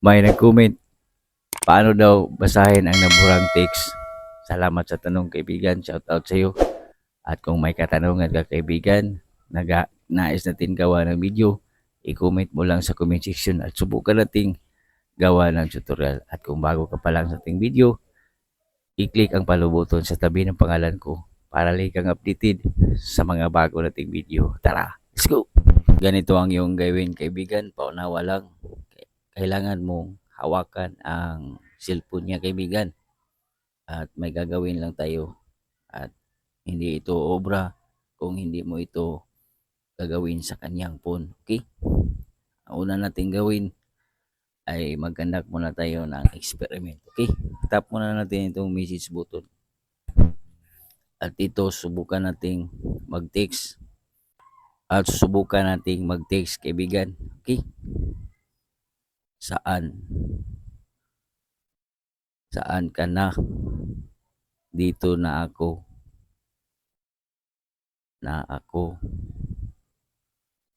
May nag-comment, paano daw basahin ang naburang text? Salamat sa tanong kaibigan, shout out sa iyo. At kung may katanungan ka kaibigan, nais natin gawa ng video, i-comment mo lang sa comment section at subukan nating gawa ng tutorial. At kung bago ka pa lang sa ating video, i-click ang follow button sa tabi ng pangalan ko para lagi kang updated sa mga bago nating video. Tara, let's go! Ganito ang iyong gawin kaibigan, paunawa lang. Kailangan mong hawakan ang cellphone niya kaibigan. At may gagawin lang tayo. At hindi ito obra kung hindi mo ito gagawin sa kanyang phone. Okay? Ang una natin gawin ay mag-conduct muna tayo ng experiment. Okay? Tap muna natin itong message button. At ito subukan nating mag-text. At subukan nating mag-text kaibigan. Okay? Saan ka na? Dito na ako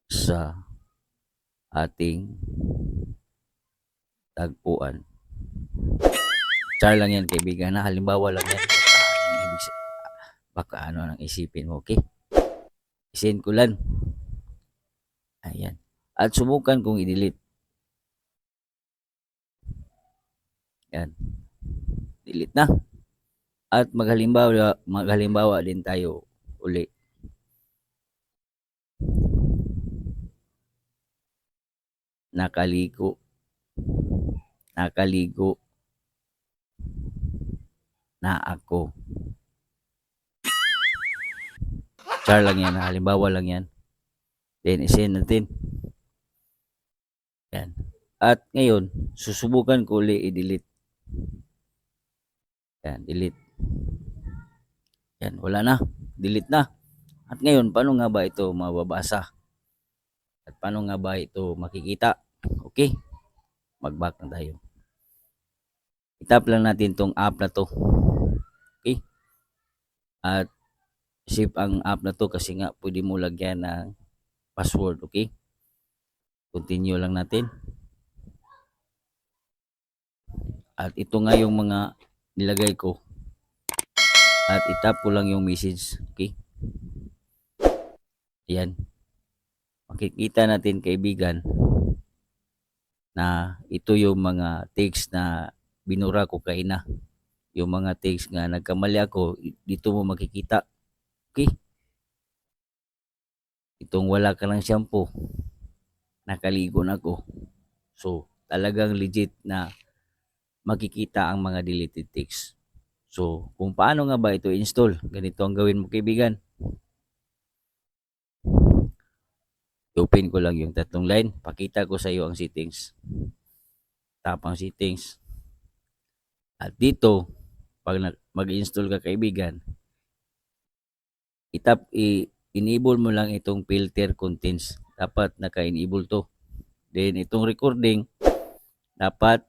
sa ating tagpuan. Char lang yan kaibigan, na halimbawa lang yan. Baka ano nang isipin mo, okay? Isin ko lang. Ayan. At subukan kong i-delete. Yan. Delete na. At maghalimbawa din tayo uli. Nakaligo na ako. Char lang yan, halimbawa lang yan. Then isin natin. Yan. At ngayon, susubukan ko uli i-delete. Yan, delete. Yan, wala na. Delete na. At ngayon, paano nga ba ito mababasa? At paano nga ba ito makikita? Okay? Mag-back na tayo. Itap lang natin tong app na to. Okay? At save ang app na to kasi nga pwede mo lagyan ng password. Okay? Continue lang natin. At ito nga yung mga nilagay ko. At itap ko lang yung message. Okay? Ayan. Makikita natin kaibigan na ito yung mga text na binura ko kaina. Yung mga text nga nagkamali ako, dito mo makikita. Okay? Itong wala ka ng shampoo, nakaligo na ako. So, talagang legit na makikita ang mga deleted text. So, kung paano nga ba ito install, ganito ang gawin mo kaibigan. Open ko lang yung tatlong line. Pakita ko sa iyo ang settings. Tap ang settings. At dito, pag mag-install ka kaibigan, enable mo lang itong filter contents. Dapat naka-enable to. Then itong recording, dapat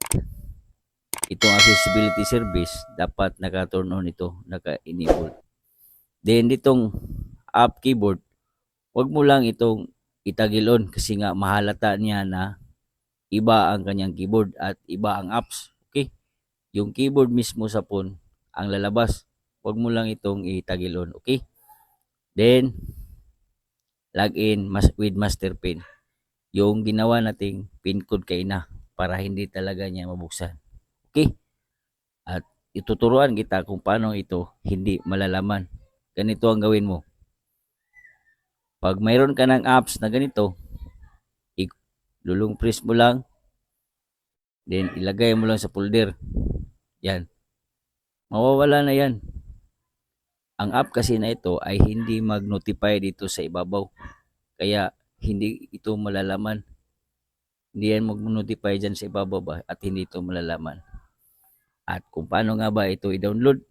itong accessibility service, dapat naka-turn on ito, naka-enable. Then itong app keyboard, wag mo lang itong itagil on kasi nga mahalata niya na iba ang kanyang keyboard at iba ang apps. Okay? Yung keyboard mismo sa phone ang lalabas. Wag mo lang itong itagil on. Okay? Then, login with master pin. Yung ginawa nating pin code kaina para hindi talaga niya mabuksan. Okay? At ituturuan kita kung paano ito hindi malalaman. Ganito ang gawin mo. Pag mayroon ka ng apps na ganito, lulong press mo lang, then ilagay mo lang sa folder. Yan. Mawawala na yan. Ang app kasi na ito ay hindi mag-notify dito sa ibabaw. Kaya hindi ito malalaman. Hindi yan mag-notify dyan sa ibabaw ba, at hindi ito malalaman. At kung paano nga ba ito i-download,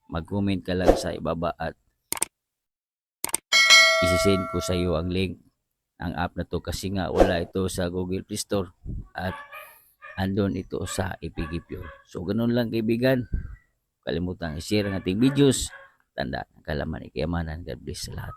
mag-comment ka lang sa ibaba at isi-send ko sa iyo ang link ng app na to kasi nga wala ito sa Google Play Store at andon ito sa APK Pure. So ganun lang kaibigan. Kalimutan i-share ang ating videos. Tanda, kalaman ikayamanan. God bless sa lahat.